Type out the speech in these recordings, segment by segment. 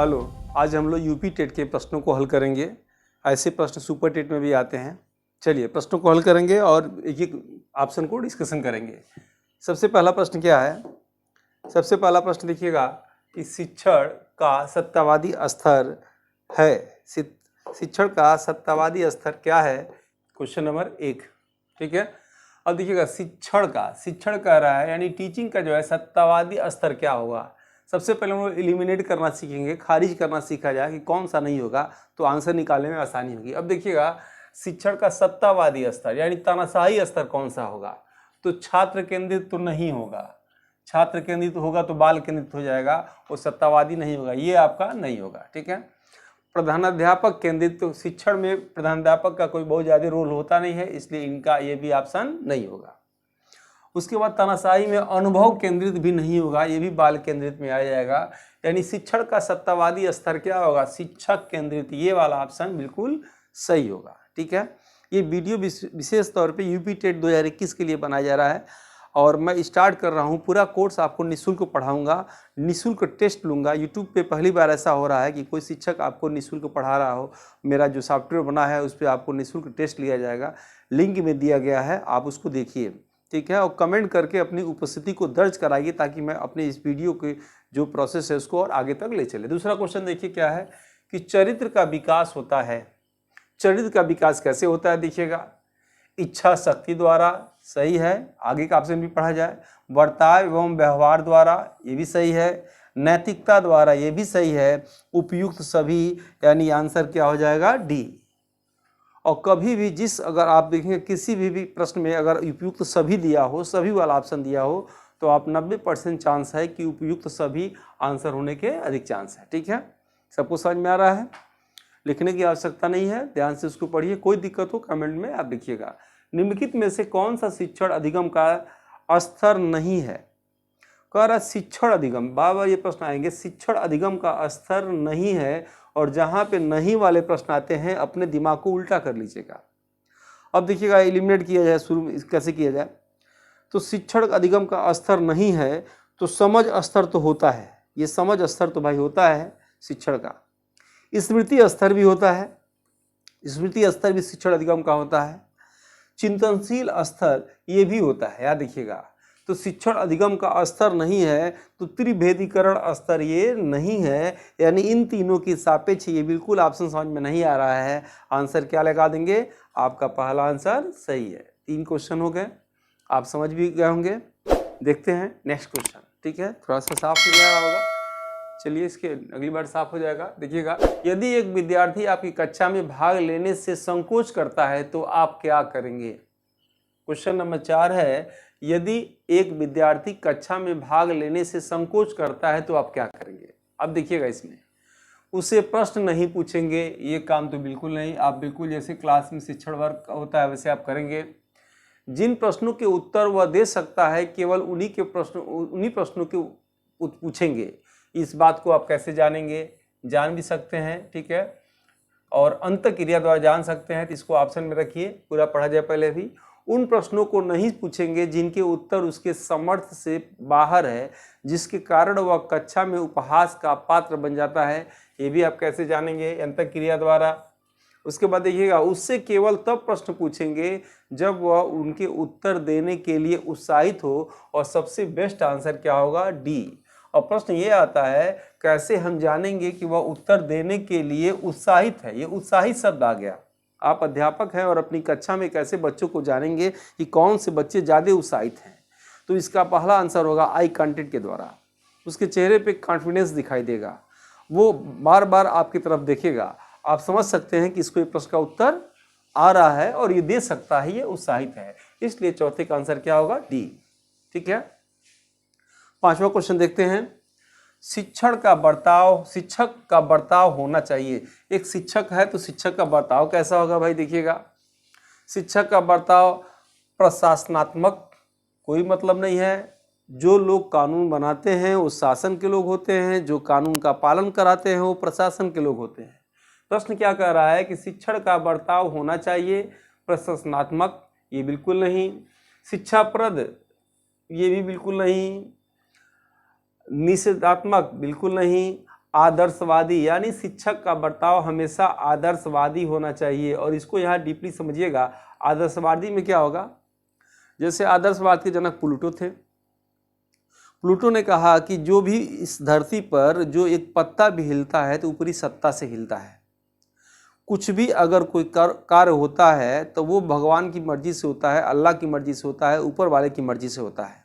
Hello, आज हम लोग यूपी टेट के प्रश्नों को हल करेंगे। ऐसे प्रश्न सुपर टेट में भी आते हैं। चलिए प्रश्नों को हल करेंगे और एक एक ऑप्शन को डिस्कशन करेंगे। सबसे पहला प्रश्न क्या है? सबसे पहला प्रश्न देखिएगा कि शिक्षण का सत्तावादी स्तर है। शिक्षण का सत्तावादी स्तर क्या है? Question number 1। ठीक है, अब देखिएगा शिक्षण कह रहा है, यानी टीचिंग का जो है सत्तावादी स्तर क्या होगा। सबसे पहले हम लोग एलिमिनेट करना सीखेंगे, खारिज करना सीखा जाए कि कौन सा नहीं होगा, तो आंसर निकालने में आसानी होगी। अब देखिएगा शिक्षण का सत्तावादी स्तर यानी तानाशाही स्तर कौन सा होगा, तो छात्र केंद्रित तो नहीं होगा। छात्र केंद्रित होगा तो बाल केंद्रित हो जाएगा, वो सत्तावादी नहीं होगा, ये आपका नहीं होगा। ठीक है, प्रधानाध्यापक केंद्रित, तो शिक्षण में प्रधानाध्यापक का कोई बहुत ज़्यादा रोल होता नहीं है, इसलिए इनका ये भी ऑप्शन नहीं होगा। उसके बाद तानाशाही में अनुभव केंद्रित भी नहीं होगा, ये भी बाल केंद्रित में आ जाएगा। यानी शिक्षण का सत्तावादी स्तर क्या होगा? शिक्षक केंद्रित, ये वाला ऑप्शन बिल्कुल सही होगा। ठीक है, ये वीडियो विशेष तौर पे यूपी टेट 2021 के लिए बनाया जा रहा है और मैं स्टार्ट कर रहा हूँ। पूरा कोर्स आपको निःशुल्क पढ़ाऊंगा, निःशुल्क टेस्ट लूँगा। यूट्यूब पे पहली बार ऐसा हो रहा है कि कोई शिक्षक आपको निःशुल्क पढ़ा रहा हो। मेरा जो सॉफ्टवेयर बना है उस पर आपको निःशुल्क टेस्ट लिया जाएगा, लिंक में दिया गया है, आप उसको देखिए। ठीक है, और कमेंट करके अपनी उपस्थिति को दर्ज कराइए ताकि मैं अपने इस वीडियो के जो प्रोसेस है उसको और आगे तक ले चले। दूसरा क्वेश्चन देखिए क्या है कि चरित्र का विकास होता है। चरित्र का विकास कैसे होता है? देखिएगा, इच्छा शक्ति द्वारा, सही है, आगे का ऑप्शन भी पढ़ा जाए। बर्ताव एवं व्यवहार द्वारा, ये भी सही है। नैतिकता द्वारा, ये भी सही है। उपयुक्त सभी, यानी आंसर क्या हो जाएगा? डी। और कभी भी अगर आप देखेंगे किसी भी प्रश्न में अगर उपयुक्त सभी दिया हो, सभी वाला ऑप्शन दिया हो, तो आप 90% चांस है कि उपयुक्त सभी आंसर होने के अधिक चांस है। ठीक है, सबको समझ में आ रहा है? लिखने की आवश्यकता नहीं है, ध्यान से उसको पढ़िए। कोई दिक्कत हो कमेंट में आप लिखिएगा। निम्नलिखित में से कौन सा शिक्षण अधिगम का स्तर नहीं है? कह रहा शिक्षण अधिगम, बार बार ये प्रश्न आएंगे, शिक्षण अधिगम का स्तर नहीं है। और जहां पे नहीं वाले प्रश्न आते हैं अपने दिमाग को उल्टा कर लीजिएगा। अब देखिएगा एलिमिनेट किया जाए, शुरू में कैसे किया जाए। तो शिक्षण अधिगम का स्तर नहीं है तो समझ स्तर तो होता है। ये समझ स्तर तो भाई होता है शिक्षण का। स्मृति स्तर भी होता है, स्मृति स्तर भी शिक्षण अधिगम का होता है। चिंतनशील स्तर ये भी होता है, याद देखिएगा। तो शिक्षण अधिगम का स्तर नहीं है तो त्रिभेदीकरण स्तर ये नहीं है, यानी इन तीनों की सापेक्ष ये बिल्कुल ऑप्शन समझ में नहीं आ रहा है। आंसर क्या लगा देंगे? आपका पहला आंसर सही है। 3 क्वेश्चन हो गए, आप समझ भी गए होंगे। देखते हैं नेक्स्ट क्वेश्चन। ठीक है, थोड़ा सा साफ नहीं आ रहा होगा, चलिए इसके अगली बार साफ हो जाएगा। देखिएगा, यदि एक विद्यार्थी आपकी कक्षा में भाग लेने से संकोच करता है तो आप क्या करेंगे? क्वेश्चन नंबर 4 है, यदि एक विद्यार्थी कक्षा में भाग लेने से संकोच करता है तो आप क्या करेंगे? अब देखिएगा, इसमें उसे प्रश्न नहीं पूछेंगे, ये काम तो बिल्कुल नहीं। आप बिल्कुल जैसे क्लास में शिक्षण वर्ग होता है वैसे आप करेंगे। जिन प्रश्नों के उत्तर वह दे सकता है केवल उन्हीं प्रश्नों के पूछेंगे। इस बात को आप कैसे जानेंगे? जान भी सकते हैं, ठीक है, और अंतःक्रिया द्वारा जान सकते हैं। तो इसको ऑप्शन में रखिए, पूरा पढ़ा जाए पहले भी। उन प्रश्नों को नहीं पूछेंगे जिनके उत्तर उसके समर्थ से बाहर है, जिसके कारण वह कक्षा में उपहास का पात्र बन जाता है। ये भी आप कैसे जानेंगे? अंतःक्रिया द्वारा। उसके बाद देखिएगा, उससे केवल तब प्रश्न पूछेंगे जब वह उनके उत्तर देने के लिए उत्साहित हो। और सबसे बेस्ट आंसर क्या होगा? डी। और प्रश्न ये आता है, कैसे हम जानेंगे कि वह उत्तर देने के लिए उत्साहित है? ये उत्साहित शब्द आ गया। आप अध्यापक हैं और अपनी कक्षा में कैसे बच्चों को जानेंगे कि कौन से बच्चे ज़्यादा उत्साहित हैं? तो इसका पहला आंसर होगा आई कांटेक्ट के द्वारा। उसके चेहरे पे कॉन्फिडेंस दिखाई देगा, वो बार बार आपकी तरफ देखेगा। आप समझ सकते हैं कि इसको ये प्रश्न का उत्तर आ रहा है और ये दे सकता है, ये उत्साहित है। इसलिए चौथे का आंसर क्या होगा? डी। ठीक है, 5वां क्वेश्चन देखते हैं। शिक्षक का बर्ताव होना चाहिए। एक शिक्षक है तो शिक्षक का बर्ताव कैसा होगा भाई? देखिएगा, शिक्षक का बर्ताव प्रशासनात्मक, कोई मतलब नहीं है। जो लोग कानून बनाते हैं वो शासन के लोग होते हैं, जो कानून का पालन कराते हैं वो प्रशासन के लोग होते हैं। प्रश्न क्या कह रहा है कि शिक्षण का बर्ताव होना चाहिए। प्रशासनात्मक, ये बिल्कुल नहीं। शिक्षाप्रद, ये भी बिल्कुल नहीं। निषेधात्मक, बिल्कुल नहीं। आदर्शवादी, यानी शिक्षक का बर्ताव हमेशा आदर्शवादी होना चाहिए। और इसको यहाँ डीपली समझिएगा, आदर्शवादी में क्या होगा, जैसे आदर्शवाद के जनक प्लूटो थे। प्लूटो ने कहा कि जो भी इस धरती पर जो एक पत्ता भी हिलता है तो ऊपरी सत्ता से हिलता है। कुछ भी अगर कोई कार्य होता है तो वो भगवान की मर्जी से होता है, अल्लाह की मर्जी से होता है, ऊपर वाले की मर्जी से होता है।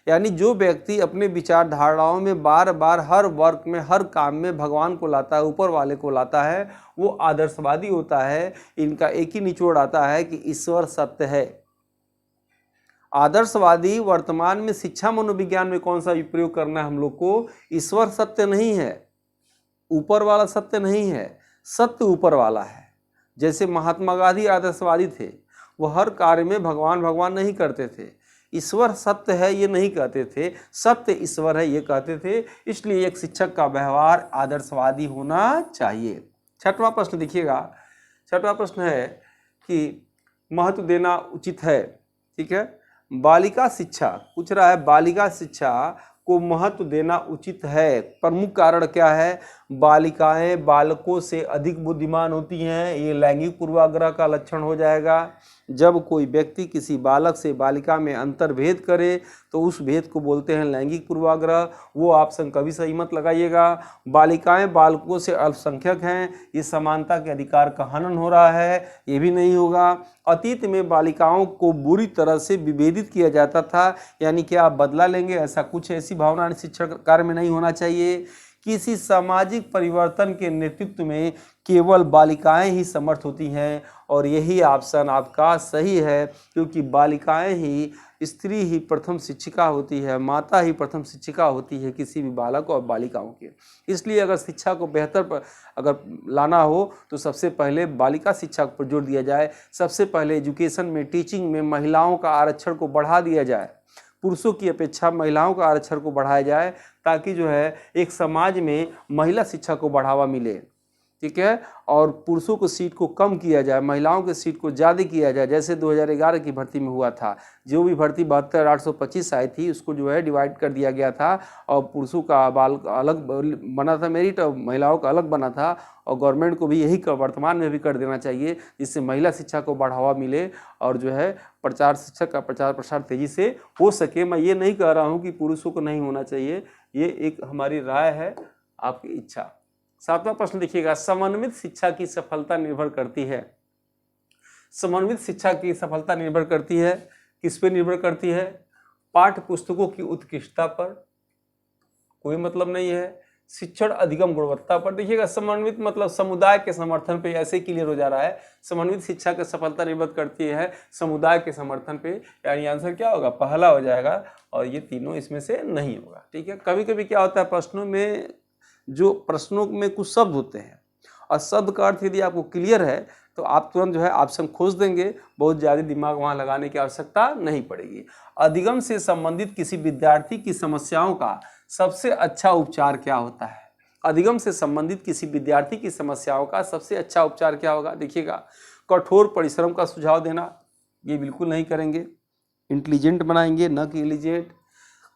यानी जो व्यक्ति अपने विचारधाराओं में बार बार हर वर्क में, हर काम में भगवान को लाता है, ऊपर वाले को लाता है, वो आदर्शवादी होता है। इनका एक ही निचोड़ आता है कि ईश्वर सत्य है। आदर्शवादी वर्तमान में शिक्षा मनोविज्ञान में कौन सा प्रयोग करना है हम लोग को, ईश्वर सत्य नहीं है, ऊपर वाला सत्य नहीं है, सत्य ऊपर वाला है। जैसे महात्मा गांधी आदर्शवादी थे, वो हर कार्य में भगवान भगवान नहीं करते थे, ईश्वर सत्य है ये नहीं कहते थे, सत्य ईश्वर है ये कहते थे। इसलिए एक शिक्षक का व्यवहार आदर्शवादी होना चाहिए। छठवां प्रश्न देखिएगा, छठवां प्रश्न है कि महत्व देना उचित है। ठीक है, बालिका शिक्षा पूछ रहा है, बालिका शिक्षा को महत्व देना उचित है। प्रमुख कारण क्या है, बालिकाएं बालकों से अधिक बुद्धिमान होती हैं, ये लैंगिक पूर्वाग्रह का लक्षण हो जाएगा। जब कोई व्यक्ति किसी बालक से बालिका में अंतर्भेद करे तो उस भेद को बोलते हैं लैंगिक पूर्वाग्रह। वो ऑप्शन कभी सही मत लगाइएगा। बालिकाएं बालकों से अल्पसंख्यक हैं, ये समानता के अधिकार का हनन हो रहा है, ये भी नहीं होगा। अतीत में बालिकाओं को बुरी तरह से विभेदित किया जाता था, यानी कि आप बदला लेंगे, ऐसा कुछ ऐसी भावना शिक्षा कार्य में नहीं होना चाहिए। किसी सामाजिक परिवर्तन के नेतृत्व में केवल बालिकाएं ही समर्थ होती हैं, और यही ऑप्शन आपका सही है, क्योंकि बालिकाएं ही, स्त्री ही प्रथम शिक्षिका होती है, माता ही प्रथम शिक्षिका होती है किसी भी बालक और बालिकाओं के। इसलिए अगर शिक्षा को बेहतर पर अगर लाना हो तो सबसे पहले बालिका शिक्षा पर जोर दिया जाए। सबसे पहले एजुकेशन में, टीचिंग में महिलाओं का आरक्षण को बढ़ा दिया जाए, पुरुषों की अपेक्षा महिलाओं का आरक्षण को बढ़ाया जाए, ताकि जो है एक समाज में महिला शिक्षा को बढ़ावा मिले। ठीक है, और पुरुषों को सीट को कम किया जाए, महिलाओं के सीट को ज़्यादा किया जाए। जैसे 2011 की भर्ती में हुआ था, जो भी भर्ती 72,825 आई थी उसको जो है डिवाइड कर दिया गया था, और पुरुषों का बाल अलग बना था मेरिट, और महिलाओं का अलग बना था। और गवर्नमेंट को भी यही वर्तमान में भी कर देना चाहिए, जिससे महिला शिक्षा को बढ़ावा मिले और जो है प्रचार, शिक्षा का प्रचार प्रसार तेजी से हो सके। मैं ये नहीं कह रहा हूँ कि पुरुषों को नहीं होना चाहिए, ये एक हमारी राय है, आपकी इच्छा। सातवां प्रश्न देखिएगा, समन्वित शिक्षा की सफलता निर्भर करती है। समन्वित शिक्षा की सफलता निर्भर करती है, किस पे निर्भर करती है, पाठ्य पुस्तकों की उत्कृष्टता पर कोई मतलब नहीं है, शिक्षण अधिगम गुणवत्ता पर। देखिएगा, समन्वित मतलब समुदाय के समर्थन पे, ऐसे क्लियर हो जा रहा है। समन्वित शिक्षा की सफलता निर्भर करती है समुदाय के समर्थन पे, यानी आंसर क्या होगा, पहला हो जाएगा, और ये तीनों इसमें से नहीं होगा। ठीक है, कभी कभी क्या होता है, प्रश्नों में जो प्रश्नों में कुछ शब्द होते हैं, और शब्द का अर्थ यदि आपको क्लियर है तो आप तुरंत जो है ऑप्शन खोज देंगे, बहुत ज़्यादा दिमाग वहाँ लगाने की आवश्यकता नहीं पड़ेगी। अधिगम से संबंधित किसी विद्यार्थी की समस्याओं का सबसे अच्छा उपचार क्या होता है। अधिगम से संबंधित किसी विद्यार्थी की समस्याओं का सबसे अच्छा उपचार क्या होगा। देखिएगा, कठोर परिश्रम का सुझाव देना, ये बिल्कुल नहीं करेंगे, इंटेलिजेंट बनाएंगे न कि इलिजेंट।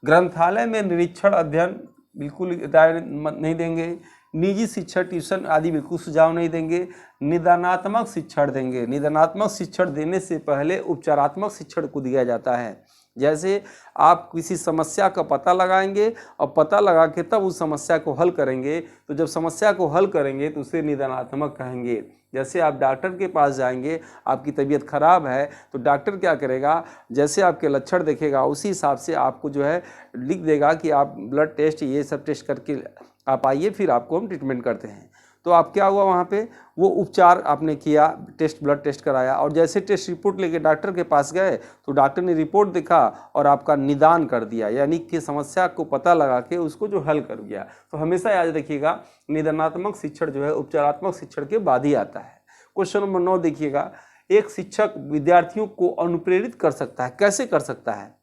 ग्रंथालय में निरीक्षण अध्ययन बिल्कुल राय नहीं देंगे। निजी शिक्षण, ट्यूशन आदि बिल्कुल सुझाव नहीं देंगे। निदानात्मक शिक्षण देंगे। निदानात्मक शिक्षण देने से पहले उपचारात्मक शिक्षण को दिया जाता है। जैसे आप किसी समस्या का पता लगाएंगे और पता लगा के तब उस समस्या को हल करेंगे, तो जब समस्या को हल करेंगे तो उसे निदानात्मक कहेंगे। जैसे आप डॉक्टर के पास जाएंगे, आपकी तबीयत खराब है तो डॉक्टर क्या करेगा, जैसे आपके लक्षण देखेगा उसी हिसाब से आपको जो है लिख देगा कि आप ब्लड टेस्ट ये सब टेस्ट करके आप आइए, फिर आपको हम ट्रीटमेंट करते हैं। तो आप क्या हुआ, वहाँ पे वो उपचार आपने किया, टेस्ट, ब्लड टेस्ट कराया, और जैसे टेस्ट रिपोर्ट लेके डॉक्टर के पास गए तो डॉक्टर ने रिपोर्ट दिखा और आपका निदान कर दिया, यानी कि समस्या को पता लगा के उसको जो हल कर दिया। तो हमेशा याद रखिएगा, निदानात्मक शिक्षण जो है उपचारात्मक शिक्षण के बाद ही आता है। क्वेश्चन नंबर 9 देखिएगा, एक शिक्षक विद्यार्थियों को अनुप्रेरित कर सकता है, कैसे कर सकता है।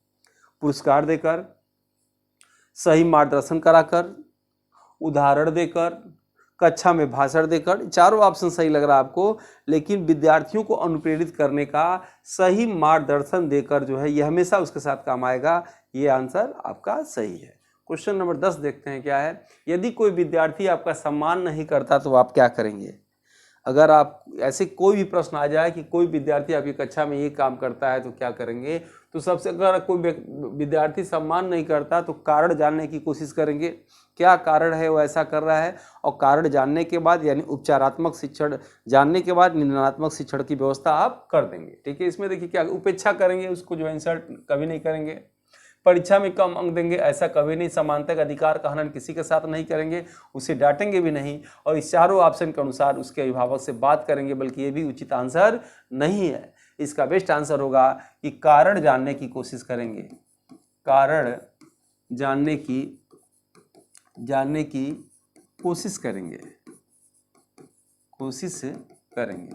पुरस्कार देकर, सही मार्गदर्शन कराकर, उदाहरण देकर, कक्षा में भाषण देकर। चारों ऑप्शन सही लग रहा है आपको, लेकिन विद्यार्थियों को अनुप्रेरित करने का सही मार्गदर्शन देकर जो है ये हमेशा उसके साथ काम आएगा। ये आंसर आपका सही है। क्वेश्चन नंबर 10 देखते हैं क्या है। यदि कोई विद्यार्थी आपका सम्मान नहीं करता तो आप क्या करेंगे। अगर आप ऐसे कोई भी प्रश्न आ जाए कि कोई विद्यार्थी आपकी कक्षा में ये काम करता है तो क्या करेंगे, तो सबसे अगर कोई विद्यार्थी सम्मान नहीं करता तो कारण जानने की कोशिश करेंगे, क्या कारण है वो ऐसा कर रहा है, और कारण जानने के बाद यानी उपचारात्मक शिक्षण जानने के बाद निंदनात्मक शिक्षण की व्यवस्था आप कर देंगे। ठीक है, इसमें देखिए क्या उपेक्षा करेंगे, उसको जो इंसल्ट कभी नहीं करेंगे। परीक्षा में कम अंक देंगे, ऐसा कभी नहीं। समानता का अधिकार का हनन किसी के साथ नहीं करेंगे, उसे डांटेंगे भी नहीं, और इस चारों ऑप्शन के अनुसार उसके अभिभावक से बात करेंगे, बल्कि ये भी उचित आंसर नहीं है। इसका बेस्ट आंसर होगा कि कारण जानने की कोशिश करेंगे, कारण जानने की कोशिश करेंगे,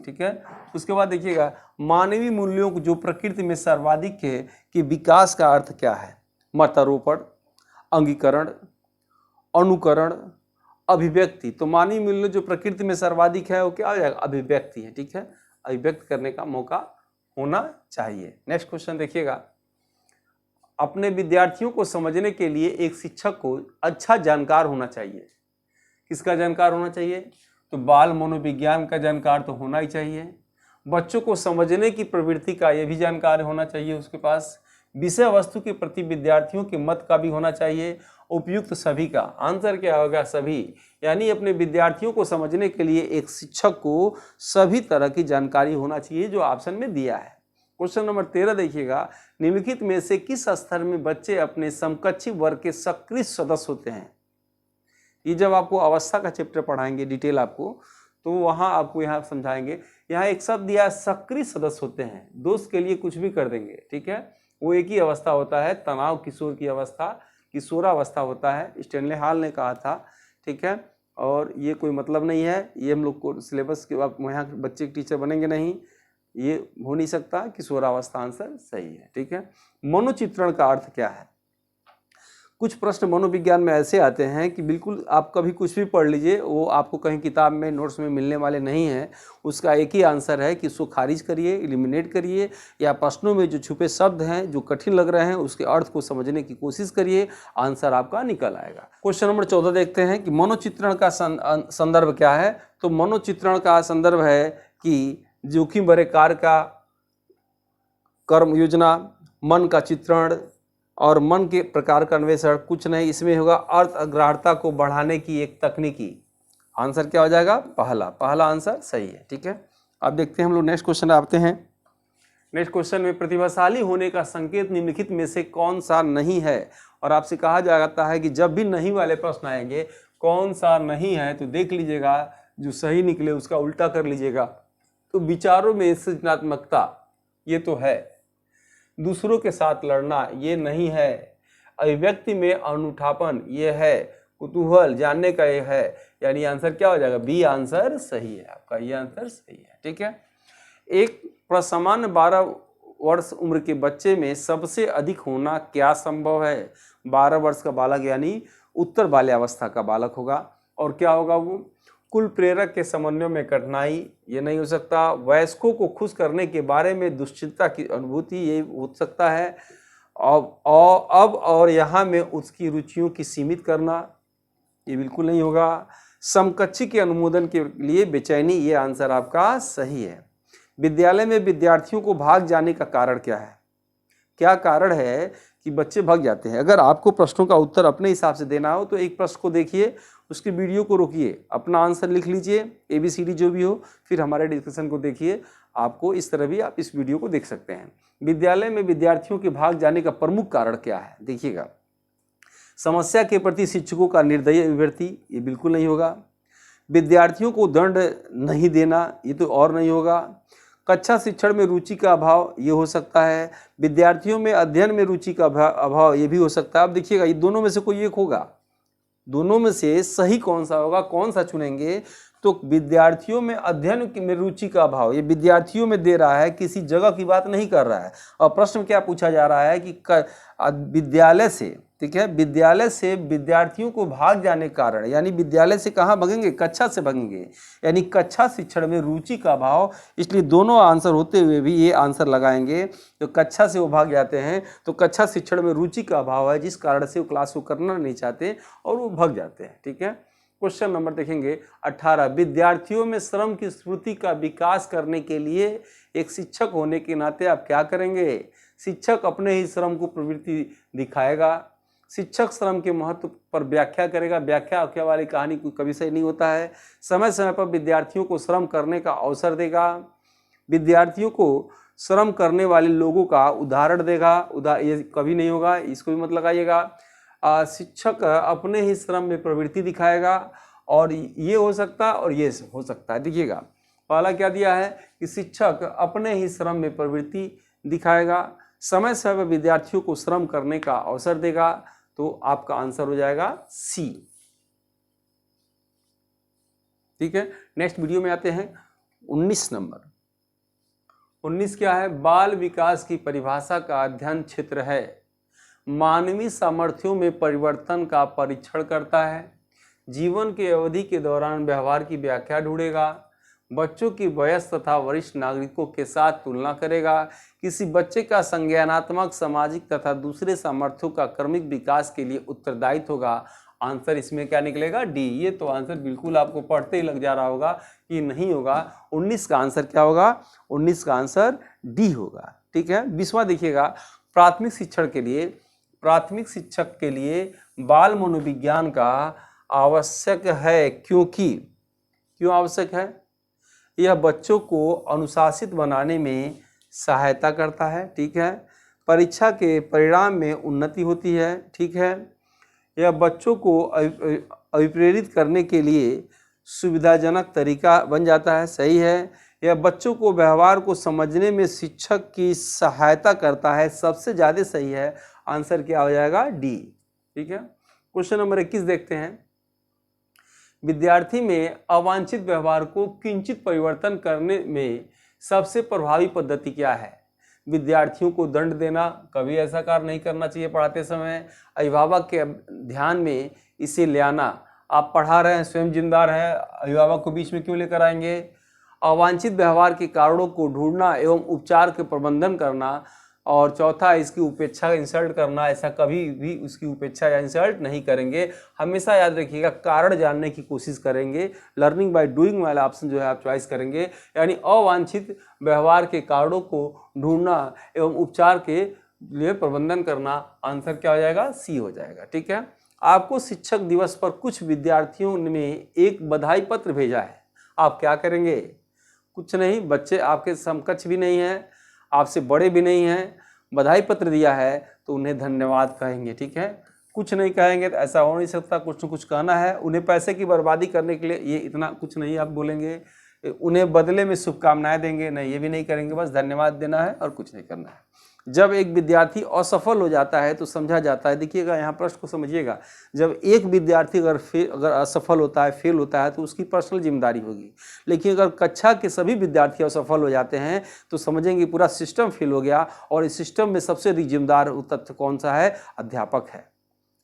ठीक है। उसके बाद देखिएगा मानवीय मूल्यों को जो प्रकृति में सर्वाधिक है कि विकास का अर्थ क्या है। मतारोपण, अंगीकरण, अनुकरण, अभिव्यक्ति। तो मानवीय मूल्य जो प्रकृति में सर्वाधिक है वो क्या हो जाएगा, अभिव्यक्ति है। ठीक है, अभिव्यक्त करने का मौका होना चाहिए। नेक्स्ट क्वेश्चन देखिएगा, अपने विद्यार्थियों को समझने के लिए एक शिक्षक को अच्छा जानकार होना चाहिए। किसका जानकार होना चाहिए, तो बाल मनोविज्ञान का जानकार तो होना ही चाहिए। बच्चों को समझने की प्रवृत्ति का ये भी जानकार होना चाहिए उसके पास। विषय वस्तु के प्रति विद्यार्थियों के मत का भी होना चाहिए। उपयुक्त सभी का आंसर क्या होगा, सभी। यानी अपने विद्यार्थियों को समझने के लिए एक शिक्षक को सभी तरह की जानकारी होना चाहिए, जो ऑप्शन में दिया है। क्वेश्चन नंबर 13 देखिएगा, निम्नलिखित में से किस स्तर में बच्चे अपने समकक्षी वर्ग के सक्रिय सदस्य होते हैं। ये जब आपको अवस्था का चैप्टर पढ़ाएंगे डिटेल आपको, तो वहाँ आपको यहाँ समझाएंगे। यहाँ एक शब्द दिया है सक्रिय सदस्य होते हैं, दोस्त के लिए कुछ भी कर देंगे। ठीक है, वो एक ही अवस्था होता है, तनाव किशोर की अवस्था, किशोरावस्था होता है, स्टैनले हॉल ने कहा था। ठीक है, और ये कोई मतलब नहीं है, ये हम लोग को सिलेबस के आप यहाँ बच्चे के टीचर बनेंगे नहीं, ये हो नहीं सकता। किशोरावस्था आंसर सही है। ठीक है, मनोचित्रण का अर्थ क्या है। कुछ प्रश्न मनोविज्ञान में ऐसे आते हैं कि बिल्कुल आप कभी कुछ भी पढ़ लीजिए, वो आपको कहीं किताब में नोट्स में मिलने वाले नहीं हैं। उसका एक ही आंसर है कि उसको खारिज करिए, एलिमिनेट करिए, या प्रश्नों में जो छुपे शब्द हैं जो कठिन लग रहे हैं उसके अर्थ को समझने की कोशिश करिए, आंसर आपका निकल आएगा। क्वेश्चन नंबर 14 देखते हैं कि मनोचित्रण का संदर्भ क्या है। तो मनोचित्रण का संदर्भ है कि जोखिम भरे कार्य का कर्म योजना, मन का चित्रण और मन के प्रकार का अन्वेषण। कुछ नहीं, इसमें होगा अर्थ अग्राह्यता को बढ़ाने की एक तकनीकी। आंसर क्या हो जाएगा, पहला आंसर सही है। ठीक है, अब देखते हैं हम लोग नेक्स्ट क्वेश्चन आते हैं। नेक्स्ट क्वेश्चन में प्रतिभाशाली होने का संकेत निम्नलिखित में से कौन सा नहीं है। और आपसे कहा जाता है कि जब भी नहीं वाले प्रश्न आएंगे कौन सा नहीं है, तो देख लीजिएगा जो सही निकले उसका उल्टा कर लीजिएगा। तो विचारों में सृजनात्मकता ये तो है, दूसरों के साथ लड़ना ये नहीं है, अभिव्यक्ति में अनूठापन ये है, कुतूहल जानने का ये है। यानी आंसर क्या हो जाएगा, बी आंसर सही है आपका, ये आंसर सही है। ठीक है, एक प्रसामान्य 12 वर्ष उम्र के बच्चे में सबसे अधिक होना क्या संभव है। 12 वर्ष का बालक यानी उत्तर बाल्यावस्था का बालक होगा। और क्या होगा वो, कुल प्रेरक के समन्वय में कठिनाई ये नहीं हो सकता। वयस्कों को खुश करने के बारे में दुश्चिंता की अनुभूति ये हो सकता है। अब और यहाँ में उसकी रुचियों की सीमित करना ये बिल्कुल नहीं होगा। समकक्षी के अनुमोदन के लिए बेचैनी ये आंसर आपका सही है। विद्यालय में विद्यार्थियों को भाग जाने का कारण क्या है। क्या कारण है कि बच्चे भाग जाते हैं। अगर आपको प्रश्नों का उत्तर अपने हिसाब से देना हो तो एक प्रश्न को देखिए, उसकी वीडियो को रोकिए, अपना आंसर लिख लीजिए, ABCD जो भी हो, फिर हमारे डिस्कशन को देखिए। आपको इस तरह भी आप इस वीडियो को देख सकते हैं। विद्यालय में विद्यार्थियों के भाग जाने का प्रमुख कारण क्या है, देखिएगा। समस्या के प्रति शिक्षकों का निर्दयी अभिवृत्ति ये बिल्कुल नहीं होगा। विद्यार्थियों को दंड नहीं देना ये तो और नहीं होगा। कक्षा शिक्षण में रुचि का अभाव ये हो सकता है। विद्यार्थियों में अध्ययन में रुचि का अभाव ये भी हो सकता है। अब देखिएगा ये दोनों में से कोई एक होगा, दोनों में से सही कौन सा होगा, कौन सा चुनेंगे। तो विद्यार्थियों में अध्ययन में रुचि का अभाव ये विद्यार्थियों में दे रहा है, किसी जगह की बात नहीं कर रहा है। और प्रश्न क्या पूछा जा रहा है कि विद्यालय से ठीक है। विद्यालय से विद्यार्थियों को भाग जाने के कारण, यानी विद्यालय से कहाँ भागेंगे, कक्षा से भागेंगे, यानी कक्षा शिक्षण में रुचि का अभाव। इसलिए दोनों आंसर होते हुए भी ये आंसर लगाएंगे। तो कक्षा से वो भाग जाते हैं तो कक्षा शिक्षण में रुचि का अभाव है, जिस कारण से वो क्लास को करना नहीं चाहते और वो भाग जाते हैं। ठीक है। क्वेश्चन नंबर देखेंगे 18, विद्यार्थियों में श्रम की स्मृति का विकास करने के लिए एक शिक्षक होने के नाते आप क्या करेंगे। शिक्षक अपने ही श्रम को प्रवृत्ति दिखाएगा, शिक्षक श्रम के महत्व पर व्याख्या करेगा। व्याख्या वाली कहानी कोई कभी सही नहीं होता है। समय समय पर विद्यार्थियों को श्रम करने का अवसर देगा, विद्यार्थियों को श्रम करने वाले लोगों का उदाहरण देगा। ये कभी नहीं होगा, इसको भी मत लगाइएगा। शिक्षक अपने ही श्रम में प्रवृत्ति दिखाएगा, और ये हो सकता है और ये हो सकता है। देखिएगा पहला क्या दिया है कि शिक्षक अपने ही श्रम में प्रवृत्ति दिखाएगा, समय समय पर विद्यार्थियों को श्रम करने का अवसर देगा। तो आपका आंसर हो जाएगा सी। ठीक है। नेक्स्ट वीडियो में आते हैं 19 नंबर। 19 क्या है, बाल विकास की परिभाषा का अध्ययन क्षेत्र है, मानवीय सामर्थ्यों में परिवर्तन का परीक्षण करता है, जीवन की अवधि के दौरान व्यवहार की व्याख्या ढूंढेगा, बच्चों की वयस्क तथा वरिष्ठ नागरिकों के साथ तुलना करेगा, किसी बच्चे का संज्ञानात्मक, सामाजिक तथा दूसरे सामर्थ्यों का क्रमिक विकास के लिए उत्तरदायित्व होगा। आंसर इसमें क्या निकलेगा, डी। ये तो आंसर बिल्कुल आपको पढ़ते ही लग जा रहा होगा कि नहीं होगा। 19 का आंसर क्या होगा, 19 का आंसर डी होगा। ठीक है। 20वां देखिएगा, प्राथमिक शिक्षक के लिए बाल मनोविज्ञान का आवश्यक है, क्यों आवश्यक है। यह बच्चों को अनुशासित बनाने में सहायता करता है। ठीक है। परीक्षा के परिणाम में उन्नति होती है। ठीक है। यह बच्चों को अभिप्रेरित करने के लिए सुविधाजनक तरीका बन जाता है। सही है। यह बच्चों को व्यवहार को समझने में शिक्षक की सहायता करता है। सबसे ज़्यादा सही है। आंसर क्या हो जाएगा, डी। ठीक है। क्वेश्चन नंबर 21 देखते हैं, विद्यार्थी में अवांछित व्यवहार को किंचित परिवर्तन करने में सबसे प्रभावी पद्धति क्या है। विद्यार्थियों को दंड देना, कभी ऐसा कार्य नहीं करना चाहिए पढ़ाते समय। अभिभावक के ध्यान में इसे ले आना, आप पढ़ा रहे हैं, स्वयं जिम्मेदार है, अभिभावक को बीच में क्यों लेकर आएंगे। अवांछित व्यवहार के कारणों को ढूंढना एवं उपचार के प्रबंधन करना, और चौथा इसकी उपेक्षा, इंसल्ट करना। ऐसा कभी भी उसकी उपेक्षा या इंसल्ट नहीं करेंगे। हमेशा याद रखिएगा, कारण जानने की कोशिश करेंगे। लर्निंग बाय डूइंग वाला ऑप्शन जो है आप चॉइस करेंगे, यानी अवांछित व्यवहार के कारणों को ढूंढना एवं उपचार के लिए प्रबंधन करना। आंसर क्या हो जाएगा, सी हो जाएगा। ठीक है। आपको शिक्षक दिवस पर कुछ विद्यार्थियों ने एक बधाई पत्र भेजा है, आप क्या करेंगे। कुछ नहीं, बच्चे आपके समकक्ष भी नहीं हैं, आपसे बड़े भी नहीं हैं, बधाई पत्र दिया है तो उन्हें धन्यवाद कहेंगे। ठीक है। कुछ नहीं कहेंगे तो ऐसा हो नहीं सकता, कुछ न कुछ कहना है। उन्हें पैसे की बर्बादी करने के लिए ये इतना कुछ नहीं आप बोलेंगे। उन्हें बदले में शुभकामनाएं देंगे, नहीं ये भी नहीं करेंगे, बस धन्यवाद देना है और कुछ नहीं करना है। जब एक विद्यार्थी असफल हो जाता है तो समझा जाता है, देखिएगा यहाँ प्रश्न को समझिएगा, जब एक विद्यार्थी अगर असफल होता है, फेल होता है तो उसकी पर्सनल जिम्मेदारी होगी। लेकिन अगर कक्षा के सभी विद्यार्थी असफल हो जाते हैं तो समझेंगे पूरा सिस्टम फेल हो गया, और इस सिस्टम में सबसे अधिक जिम्मेदार तथ्य कौन सा है, अध्यापक है।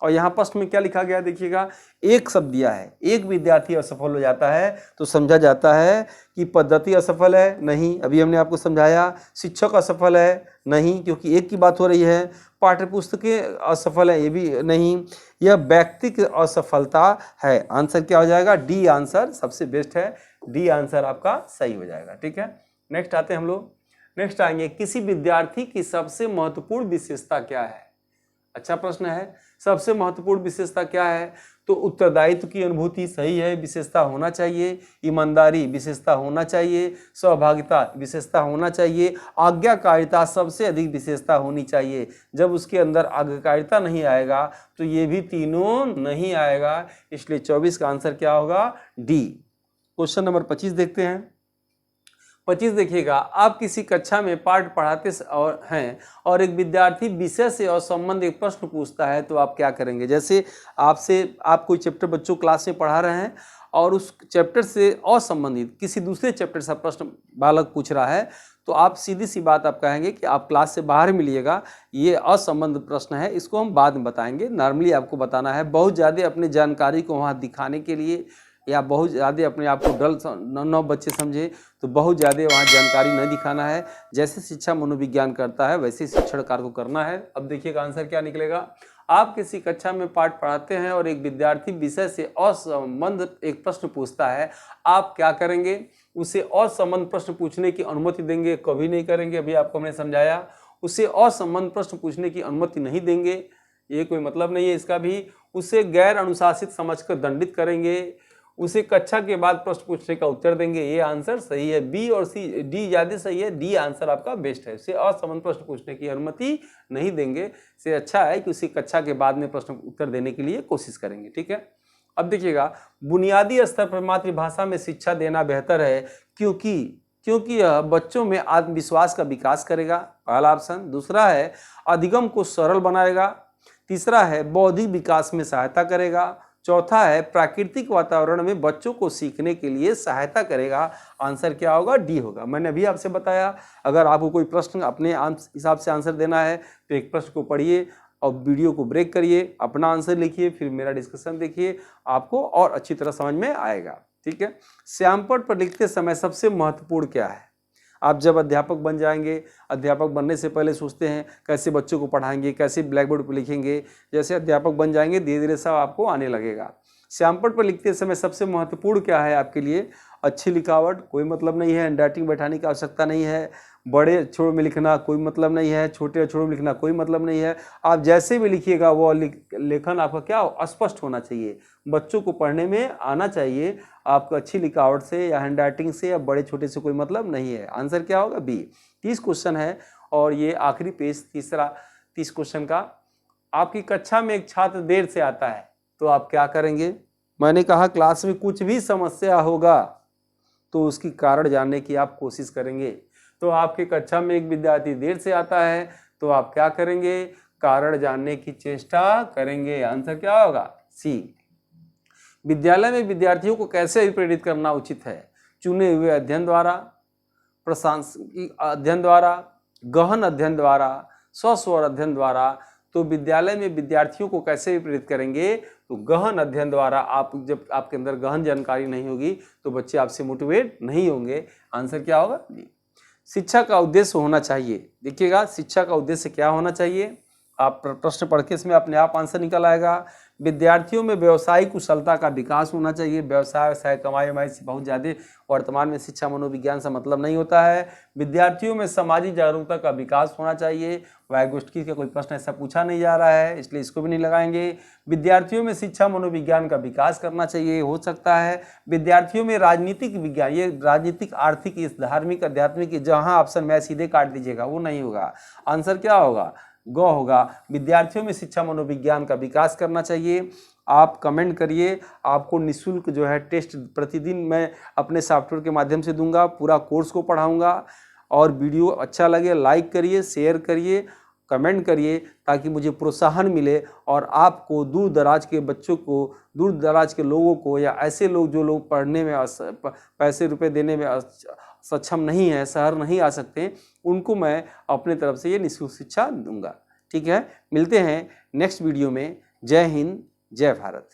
और यहाँ प्रश्न में क्या लिखा गया देखिएगा, एक शब्द दिया है, एक विद्यार्थी असफल हो जाता है तो समझा जाता है कि पद्धति असफल है, नहीं, अभी हमने आपको समझाया। शिक्षक असफल है, नहीं, क्योंकि एक की बात हो रही है। पाठ्यपुस्तकें असफल है, ये भी नहीं। यह व्यक्तिगत असफलता है। आंसर क्या हो जाएगा, डी आंसर सबसे बेस्ट है, डी आंसर आपका सही हो जाएगा। ठीक है। नेक्स्ट आते हैं हम लोग, नेक्स्ट आएंगे, किसी विद्यार्थी की सबसे महत्वपूर्ण विशेषता क्या है। अच्छा प्रश्न है, सबसे महत्वपूर्ण विशेषता क्या है, तो उत्तरदायित्व की अनुभूति सही है, विशेषता होना चाहिए। ईमानदारी विशेषता होना चाहिए। सहभागिता विशेषता होना चाहिए। आज्ञाकारिता सबसे अधिक विशेषता होनी चाहिए। जब उसके अंदर आज्ञाकारिता नहीं आएगा तो ये भी तीनों नहीं आएगा, इसलिए 24 का आंसर क्या होगा, डी। क्वेश्चन नंबर 25 देखते हैं। 25 देखिएगा, आप किसी कक्षा में पाठ पढ़ाते हैं और एक विद्यार्थी विषय से असंबंधित एक प्रश्न पूछता है तो आप क्या करेंगे। जैसे आप कोई चैप्टर बच्चों क्लास में पढ़ा रहे हैं और उस चैप्टर से असंबंधित किसी दूसरे चैप्टर से प्रश्न बालक पूछ रहा है, तो आप सीधी सी बात आप कहेंगे कि आप क्लास से बाहर मिलिएगा, ये असंबद्ध प्रश्न है, इसको हम बाद में बताएंगे। नॉर्मली आपको बताना है, बहुत ज़्यादा अपनी जानकारी को वहाँ दिखाने के लिए या बहुत ज़्यादा अपने आप को डल नौ बच्चे समझे तो बहुत ज़्यादा वहाँ जानकारी नहीं दिखाना है। जैसे शिक्षा मनोविज्ञान करता है वैसे शिक्षण कार्य को करना है। अब देखिएगा आंसर क्या निकलेगा। आप किसी कक्षा में पाठ पढ़ाते हैं और एक विद्यार्थी विषय से असंबद्ध एक प्रश्न पूछता है, आप क्या करेंगे? उसे असंबद्ध प्रश्न पूछने की अनुमति देंगे? कभी नहीं करेंगे, अभी आपको हमने समझाया। उसे असंबद्ध प्रश्न पूछने की अनुमति नहीं देंगे, ये कोई मतलब नहीं है इसका भी। उसे गैर अनुशासित समझकर दंडित करेंगे। उसे कक्षा के बाद प्रश्न पूछने का उत्तर देंगे। ये आंसर सही है, बी और सी, डी ज्यादा सही है, डी आंसर आपका बेस्ट है। उसे असंबद्ध प्रश्न पूछने की अनुमति नहीं देंगे, से अच्छा है कि उसी कक्षा के बाद में प्रश्न उत्तर देने के लिए कोशिश करेंगे। ठीक है, अब देखिएगा, बुनियादी स्तर पर मातृभाषा में शिक्षा देना बेहतर है क्योंकि यह बच्चों में आत्मविश्वास का विकास करेगा, पहला ऑप्शन। दूसरा है अधिगम को सरल बनाएगा। तीसरा है बौद्धिक विकास में सहायता करेगा। चौथा है प्राकृतिक वातावरण में बच्चों को सीखने के लिए सहायता करेगा। आंसर क्या होगा? डी होगा। मैंने अभी आपसे बताया, अगर आपको कोई प्रश्न अपने हिसाब से आंसर देना है तो एक प्रश्न को पढ़िए और वीडियो को ब्रेक करिए, अपना आंसर लिखिए, फिर मेरा डिस्कशन देखिए, आपको और अच्छी तरह समझ में आएगा। ठीक है, श्यामपट्ट पर लिखते समय सबसे महत्वपूर्ण क्या है? आप जब अध्यापक बन जाएंगे, अध्यापक बनने से पहले सोचते हैं कैसे बच्चों को पढ़ाएंगे, कैसे ब्लैक बोर्ड पर लिखेंगे। जैसे अध्यापक बन जाएंगे धीरे धीरे सब आपको आने लगेगा। श्यामपट्ट पर लिखते समय सबसे महत्वपूर्ण क्या है आपके लिए? अच्छी लिखावट, कोई मतलब नहीं है, हैंडराइटिंग बैठाने की आवश्यकता नहीं है। बड़े अक्षरों में लिखना कोई मतलब नहीं है, छोटे अक्षरों में लिखना कोई मतलब नहीं है। आप जैसे भी लिखिएगा वो लेखन आपका क्या स्पष्ट होना चाहिए, बच्चों को पढ़ने में आना चाहिए। आपको अच्छी लिखावट से या हैंडराइटिंग से या बड़े छोटे से कोई मतलब नहीं है। आंसर क्या होगा? बी। 30 क्वेश्चन है और ये आखिरी पेज 30 क्वेश्चन का। आपकी कक्षा में एक छात्र देर से आता है तो आप क्या करेंगे? मैंने कहा क्लास में कुछ भी समस्या होगा तो उसकी कारण जानने की आप कोशिश करेंगे। तो आपकी कक्षा में एक विद्यार्थी देर से आता है तो आप क्या करेंगे? कारण जानने की चेष्टा करेंगे। आंसर क्या होगा? सी। विद्यालय में विद्यार्थियों को कैसे प्रेरित करना उचित है? चुने हुए अध्ययन द्वारा, प्रासंगिक अध्ययन द्वारा, गहन अध्ययन द्वारा, स्वस्वर अध्ययन द्वारा। तो विद्यालय में विद्यार्थियों को कैसे प्रेरित करेंगे? तो गहन अध्ययन द्वारा। आप जब आपके अंदर गहन जानकारी नहीं होगी तो बच्चे आपसे मोटिवेट नहीं होंगे। आंसर क्या होगा? शिक्षा का उद्देश्य होना चाहिए। देखिएगा, शिक्षा का उद्देश्य क्या होना चाहिए? आप प्रश्न पढ़ के इसमें अपने आप आंसर निकल आएगा। विद्यार्थियों में व्यवसायिक कुशलता का विकास होना चाहिए। व्यवसाय कमाई वमाई से बहुत ज़्यादा वर्तमान में शिक्षा मनोविज्ञान से मतलब नहीं होता है। विद्यार्थियों में सामाजिक जागरूकता का विकास होना चाहिए। वाइगोस्की का कोई प्रश्न ऐसा पूछा नहीं जा रहा है, इसलिए इसको भी नहीं लगाएंगे। विद्यार्थियों में शिक्षा मनोविज्ञान का विकास करना चाहिए, हो सकता है। विद्यार्थियों में राजनीतिक विज्ञान, ये राजनीतिक, आर्थिक, इस धार्मिक, आध्यात्मिक, जहाँ ऑप्शन में सीधे काट दीजिएगा वो नहीं होगा। आंसर क्या होगा? ग होगा। विद्यार्थियों में शिक्षा मनोविज्ञान का विकास करना चाहिए। आप कमेंट करिए, आपको निःशुल्क जो है टेस्ट प्रतिदिन मैं अपने सॉफ्टवेयर के माध्यम से दूंगा, पूरा कोर्स को पढ़ाऊंगा। और वीडियो अच्छा लगे लाइक करिए, शेयर करिए, कमेंट करिए, ताकि मुझे प्रोत्साहन मिले और आपको दूर दराज के बच्चों को, दूर दराज के लोगों को, या ऐसे लोग जो लोग पढ़ने में पैसे रुपए देने में सक्षम नहीं है, शहर नहीं आ सकते, उनको मैं अपने तरफ से ये निःशुल्क शिक्षा दूंगा। ठीक है, मिलते हैं नेक्स्ट वीडियो में। जय हिंद, जय भारत।